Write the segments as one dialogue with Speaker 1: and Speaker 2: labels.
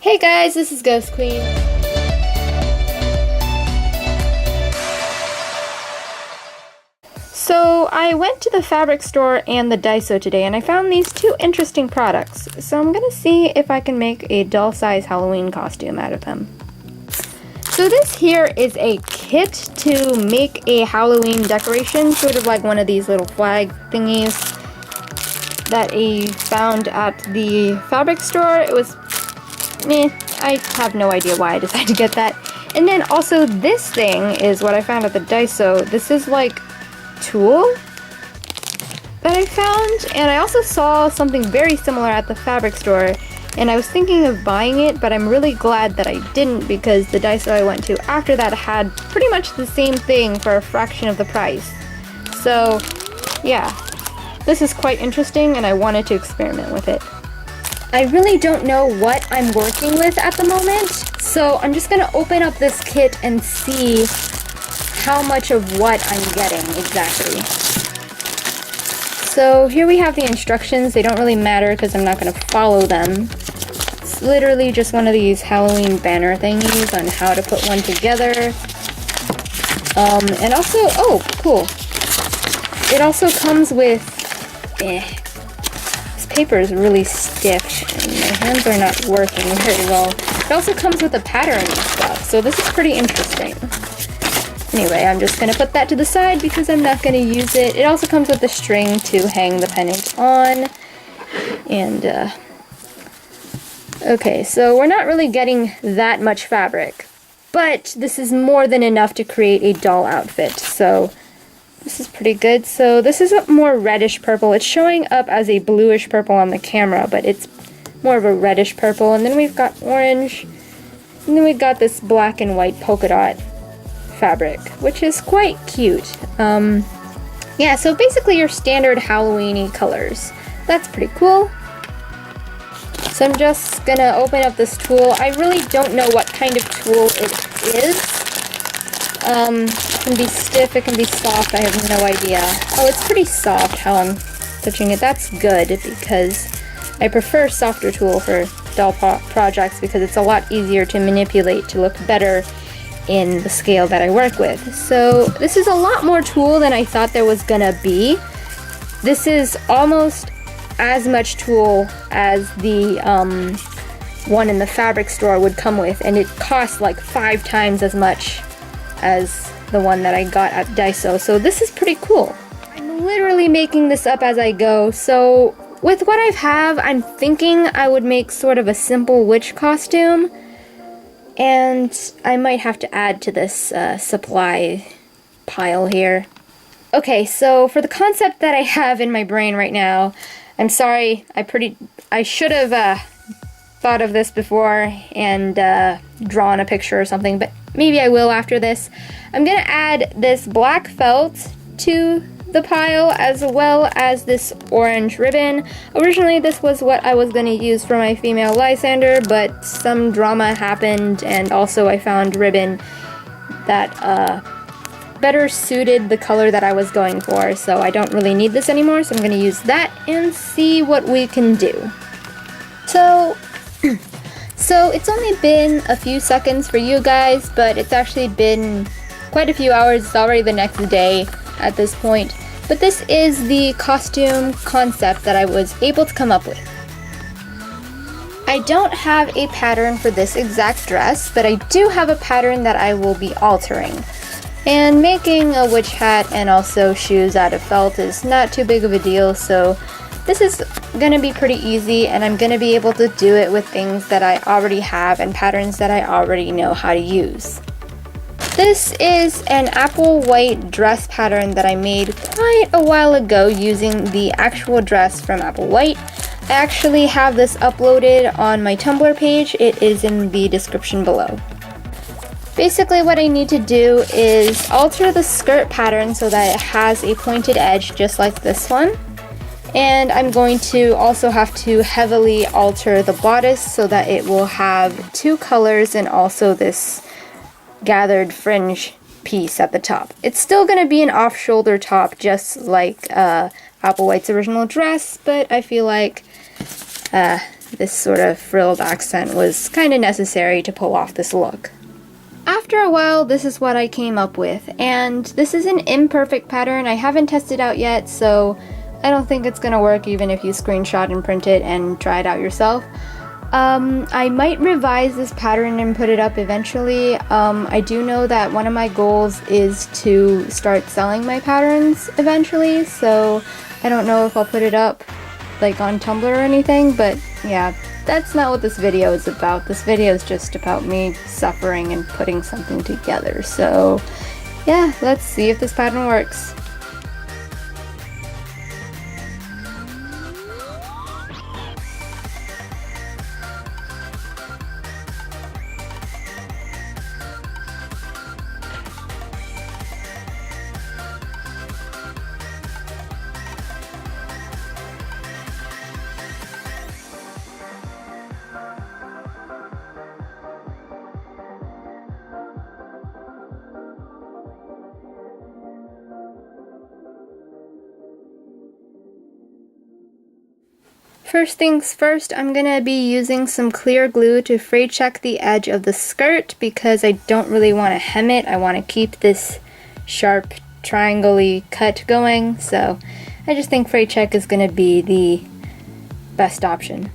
Speaker 1: Hey guys, this is Ghost Queen. So I went to the fabric store and the Daiso today and I found these two interesting products. So I'm gonna see if I can make a doll size Halloween costume out of them. So this here is a kit to make a Halloween decoration, sort of like one of these little flag thingies that I found at the fabric store. It was meh, I have no idea why I decided to get that. And then also this thing is what I found at the Daiso. This is like tool that I found, and I also saw something very similar at the fabric store, and I was thinking of buying it, but I'm really glad that I didn't because the Daiso I went to after that had pretty much the same thing for a fraction of the price. So yeah, this is quite interesting and I wanted to experiment with it. I really don't know what I'm working with at the moment, so I'm just gonna open up this kit and see how much of what I'm getting exactly. So here we have the instructions. They don't really matter because I'm not gonna follow them. It's literally just one of these Halloween banner thingies on how to put one together. And also, oh, cool. It also comes with, this paper is really stiff and my hands are not working very well. It also comes with a pattern and stuff, so this is pretty interesting. Anyway, I'm just going to put that to the side because I'm not going to use it. It also comes with a string to hang the pendant on. And, okay, so we're not really getting that much fabric. But this is more than enough to create a doll outfit. So this is pretty good. So this is a more reddish purple. It's showing up as a bluish purple on the camera, but it's more of a reddish purple. And then we've got orange. And then we've got this black and white polka dot fabric, which is quite cute. Yeah, so basically your standard Halloween-y colors. That's pretty cool. So I'm just gonna open up this tool. I really don't know what kind of tool it is. It can be stiff, it can be soft, I have no idea. Oh, it's pretty soft how I'm touching it. That's good because I prefer softer tool for doll projects because it's a lot easier to manipulate to look better in the scale that I work with. So this is a lot more tool than I thought there was gonna be. This is almost as much tool as the one in the fabric store would come with, and it costs like 5 times as much as the one that I got at Daiso. So this is pretty cool. I'm literally making this up as I go. So with what I have, I'm thinking I would make sort of a simple witch costume. And I might have to add to this supply pile here. Okay, so for the concept that I have in my brain right now, I'm sorry, I should have thought of this before and drawn a picture or something, but maybe I will after this. I'm gonna add this black felt to the pile as well as this orange ribbon. Originally this was what I was going to use for my female Lysander, but some drama happened and also I found ribbon that better suited the color that I was going for, so I don't really need this anymore, so I'm going to use that and see what we can do. So it's only been a few seconds for you guys, but it's actually been quite a few hours. It's already the next day at this point. But this is the costume concept that I was able to come up with. I don't have a pattern for this exact dress, but I do have a pattern that I will be altering. And making a witch hat and also shoes out of felt is not too big of a deal, so this is going to be pretty easy, and I'm going to be able to do it with things that I already have and patterns that I already know how to use. This is an apple white dress pattern that I made quite a while ago using the actual dress from Apple White. I actually have this uploaded on my Tumblr page. It is in the description below. Basically what I need to do is alter the skirt pattern so that it has a pointed edge just like this one. And I'm going to also have to heavily alter the bodice so that it will have 2 colors and also this gathered fringe piece at the top. It's still going to be an off-shoulder top just like Apple White's original dress, but I feel like this sort of frilled accent was kind of necessary to pull off this look. After a while, this is what I came up with, and this is an imperfect pattern. I haven't tested out yet, so I don't think it's gonna work even if you screenshot and print it and try it out yourself. I might revise this pattern and put it up eventually. I do know that one of my goals is to start selling my patterns eventually, so I don't know if I'll put it up like on Tumblr or anything, but yeah, that's not what this video is about. This video is just about me suffering and putting something together. So yeah, let's see if this pattern works. First things first, I'm gonna be using some clear glue to fray check the edge of the skirt because I don't really want to hem it. I want to keep this sharp triangle-y cut going, so I just think fray check is gonna be the best option.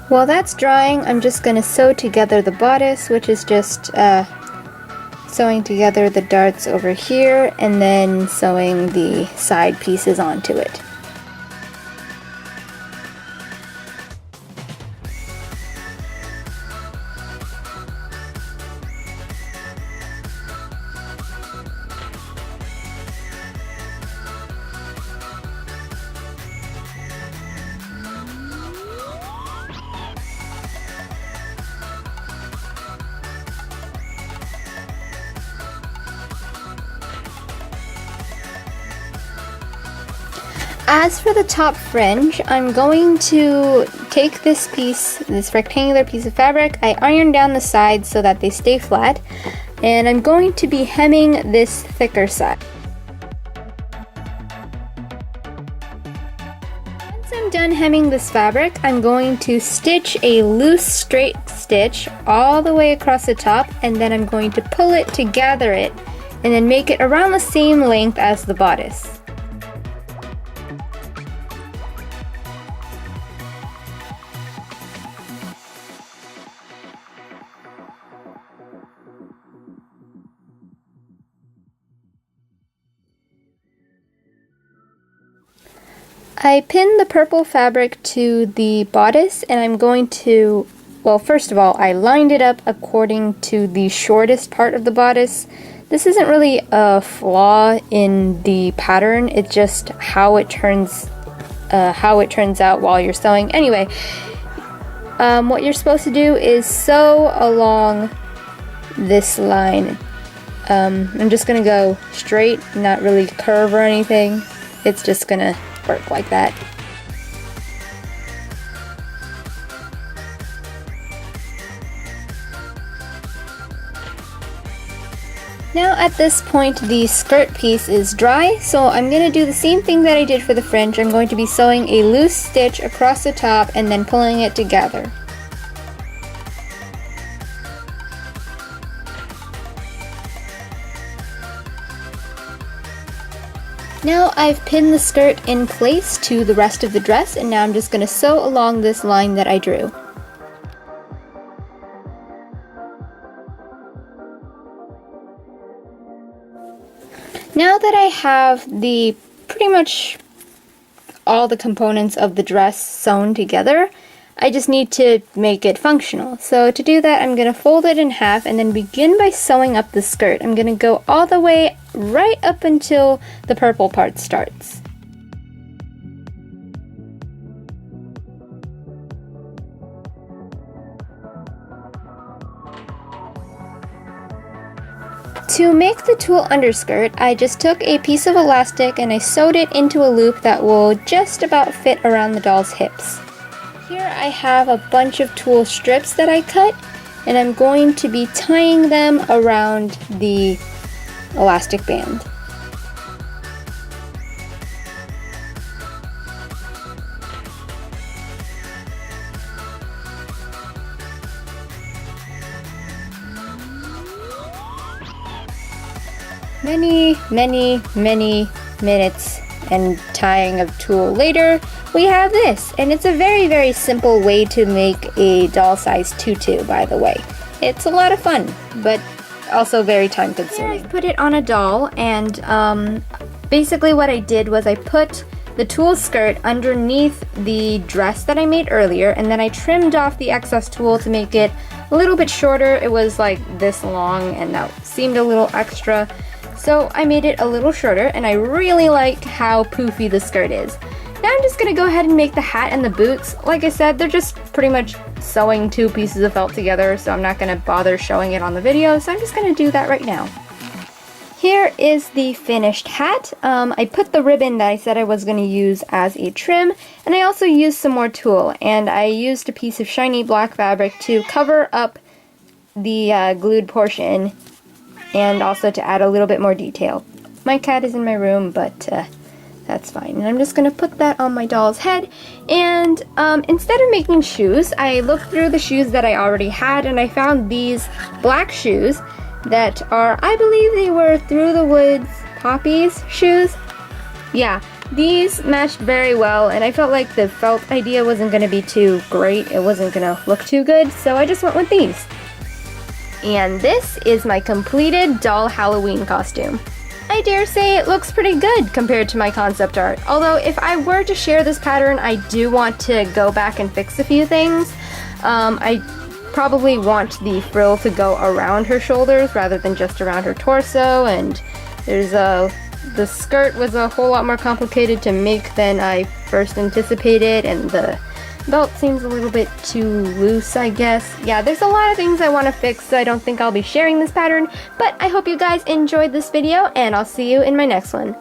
Speaker 1: While that's drying, I'm just gonna sew together the bodice, which is just sewing together the darts over here and then sewing the side pieces onto it. As for the top fringe, I'm going to take this piece, this rectangular piece of fabric, I ironed down the sides so that they stay flat, and I'm going to be hemming this thicker side. Once I'm done hemming this fabric, I'm going to stitch a loose straight stitch all the way across the top, and then I'm going to pull it to gather it, and then make it around the same length as the bodice. I pinned the purple fabric to the bodice, and I'm going to, well, first of all, I lined it up according to the shortest part of the bodice. This isn't really a flaw in the pattern, it's just how it turns out while you're sewing. Anyway, what you're supposed to do is sew along this line. I'm just gonna go straight, not really curve or anything. It's just gonna work like that. Now at this point the skirt piece is dry, so I'm going to do the same thing that I did for the fringe. I'm going to be sewing a loose stitch across the top and then pulling it together. Now I've pinned the skirt in place to the rest of the dress, and now I'm just going to sew along this line that I drew. Now that I have pretty much all the components of the dress sewn together, I just need to make it functional. So to do that, I'm going to fold it in half and then begin by sewing up the skirt. I'm going to go all the way right up until the purple part starts. To make the tulle underskirt, I just took a piece of elastic and I sewed it into a loop that will just about fit around the doll's hips. Here I have a bunch of tulle strips that I cut, and I'm going to be tying them around the elastic band. Many minutes and tying of tulle later, we have this, and it's a very simple way to make a doll-sized tutu, by the way. It's a lot of fun, but also very time consuming. I put it on a doll, and basically what I did was I put the tulle skirt underneath the dress that I made earlier, and then I trimmed off the excess tulle to make it a little bit shorter. It was like this long, and that seemed a little extra. So I made it a little shorter, and I really like how poofy the skirt is. Now I'm just gonna go ahead and make the hat and the boots. Like I said, they're just pretty much sewing 2 pieces of felt together, so I'm not gonna bother showing it on the video, so I'm just gonna do that right now. Here is the finished hat. I put the ribbon that I said I was gonna use as a trim, and I also used some more tulle, and I used a piece of shiny black fabric to cover up the glued portion, and also to add a little bit more detail. My cat is in my room, but that's fine. And I'm just gonna put that on my doll's head, and instead of making shoes, I looked through the shoes that I already had, and I found these black shoes that are, I believe they were Through the Woods Poppies shoes. Yeah, these matched very well, and I felt like the felt idea wasn't gonna be too great. It wasn't gonna look too good, so I just went with these. And this is my completed doll Halloween costume. I dare say it looks pretty good compared to my concept art. Although if I were to share this pattern, I do want to go back and fix a few things. I probably want the frill to go around her shoulders rather than just around her torso, and the skirt was a whole lot more complicated to make than I first anticipated, and the belt seems a little bit too loose, I guess. Yeah, there's a lot of things I want to fix, so I don't think I'll be sharing this pattern, but I hope you guys enjoyed this video, and I'll see you in my next one.